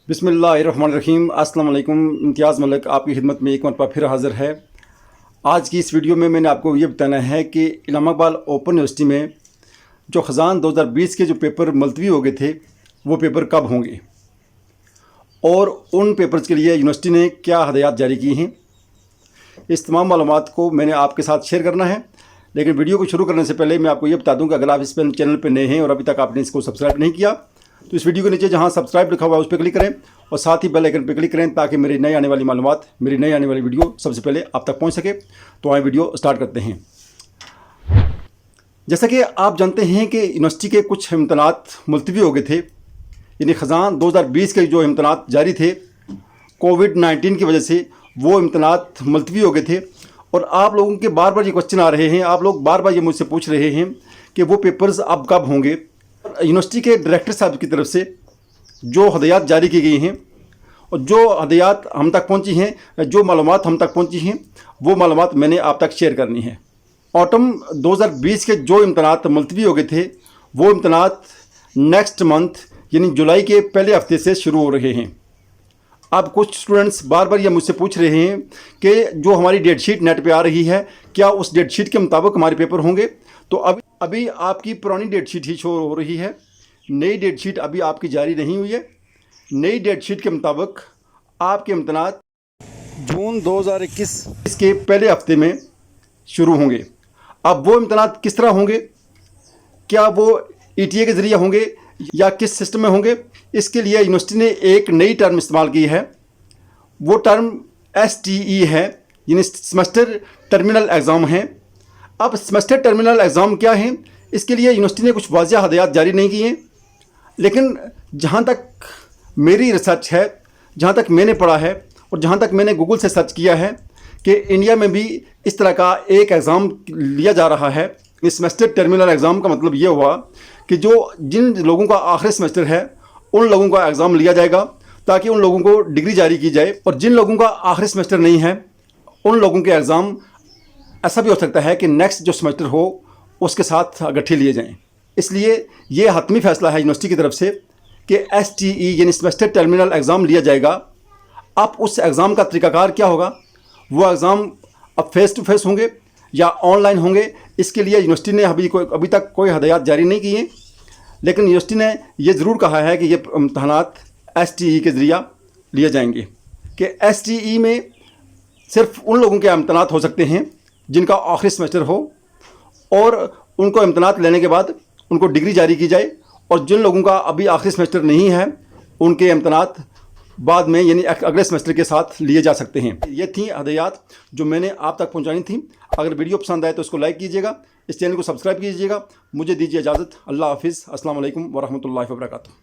बिस्मिल्लाहिर्रहमानिर्रहीम। अस्सलाम वालेकुम। इम्तियाज़ मलिक आपकी खिदमत में एक मरतबा फिर हाज़िर है। आज की इस वीडियो में मैंने आपको ये बताना है कि इस्लामाबाद ओपन यूनिवर्सिटी में जो ख़ज़ान 2020 के जो पेपर मुलतवी हो गए थे वो पेपर कब होंगे और उन पेपर्स के लिए यूनिवर्सिटी ने क्या हदायत जारी की हैं। इस तमाम मालूमात को मैंने आपके साथ शेयर करना है। लेकिन वीडियो को शुरू करने से पहले मैं आपको ये बता दूं कि अगर आप इस चैनल पर नए हैं और अभी तक आपने इसको सब्सक्राइब नहीं किया तो इस वीडियो के नीचे जहां सब्सक्राइब लिखा हुआ है उस पर क्लिक करें और साथ ही बेल आइकन पर क्लिक करें ताकि मेरी नई आने वाली मालूमात, मेरी नई आने वाली वीडियो सबसे पहले आप तक पहुंच सके। तो आए वीडियो स्टार्ट करते हैं। जैसा कि आप जानते हैं कि यूनिवर्सिटी के कुछ इम्तहानात मुलतवी हो गए थे, यानी ख़ज़ान 2020 के जो इम्तहानात जारी थे कोविड-19 की वजह से वो इम्तहानात मुलतवी हो गए थे। और आप लोगों के बार बार ये क्वेश्चन आ रहे हैं, आप लोग बार बार ये मुझसे पूछ रहे हैं कि वो पेपर्स अब कब होंगे। यूनिवर्सिटी के डायरेक्टर साहब की तरफ से जो हदायत जारी की गई हैं और जो हदायत हम तक पहुंची हैं, जो मालूमात हम तक पहुंची हैं, वो मालूमात मैंने आप तक शेयर करनी है। ऑटम 2020 के जो इम्तहानात मुलतवी हो गए थे वो इम्तहानात नेक्स्ट मंथ यानी जुलाई के पहले हफ्ते से शुरू हो रहे हैं। अब कुछ स्टूडेंट्स बार बार ये मुझसे पूछ रहे हैं कि जो हमारी डेट शीट नेट पे आ रही है क्या उस डेट शीट के मुताबिक हमारे पेपर होंगे। तो अभी आपकी पुरानी डेट शीट ही शो हो रही है, नई डेट शीट अभी आपकी जारी नहीं हुई है। नई डेट शीट के मुताबिक आपके इम्तहानात जून 2021 के पहले हफ्ते में शुरू होंगे। अब वो इम्तहानात किस तरह होंगे, क्या वो ETA के ज़रिए होंगे या किस सिस्टम में होंगे, इसके लिए यूनिवर्सिटी ने एक नई टर्म इस्तेमाल की है। वो टर्म STE है, यानी सेमेस्टर टर्मिनल एग्ज़ाम है। अब सेमेस्टर टर्मिनल एग्ज़ाम क्या है, इसके लिए यूनिवर्सिटी ने कुछ वाज़िया हदायत जारी नहीं की हैं। लेकिन जहाँ तक मेरी रिसर्च है, जहाँ तक मैंने पढ़ा है और जहाँ तक मैंने गूगल से सर्च किया है कि इंडिया में भी इस तरह का एक एग्ज़ाम लिया जा रहा है। इस सेमेस्टर टर्मिनल एग्ज़ाम का मतलब ये हुआ कि जो जिन लोगों का आखिरी सेमेस्टर है उन लोगों का एग्ज़ाम लिया जाएगा ताकि उन लोगों को डिग्री जारी की जाए, और जिन लोगों का आखिरी सेमेस्टर नहीं है उन लोगों के एग्ज़ाम ऐसा भी हो सकता है कि नेक्स्ट जो सेमेस्टर हो उसके साथ इकट्ठे लिए जाएं। इसलिए ये हतमी फ़ैसला है यूनिवर्सिटी की तरफ से कि STE यानी सेमेस्टर टर्मिनल एग्ज़ाम लिया जाएगा। अब उस एग्ज़ाम का तरीक़ाकार क्या होगा, वो एग्ज़ाम अब फेस टू फेस होंगे या ऑनलाइन होंगे, इसके लिए यूनिवर्सिटी ने अभी तक कोई हदायत जारी नहीं की है। लेकिन यूनिवर्सिटी ने यह ज़रूर कहा है कि ये इम्तहानात STE के ज़रिए लिए जाएंगे कि STE में सिर्फ उन लोगों के इम्तहानात हो सकते हैं जिनका आखिरी सेमेस्टर हो और उनको इम्तहानात लेने के बाद उनको डिग्री जारी की जाए, और जिन लोगों का अभी आखिरी सेमेस्टर नहीं है उनके इम्तहानात बाद में यानी अगले सेमेस्टर के साथ लिए जा सकते हैं। ये थी हदायत जो मैंने आप तक पहुंचानी थी। अगर वीडियो पसंद आए तो इसको लाइक कीजिएगा, इस चैनल को सब्सक्राइब कीजिएगा। मुझे दीजिए इजाज़त। अल्लाह हाफिज़। अस्सलाम वालेकुम वरहमतुल्लाहि वबरकातुहू।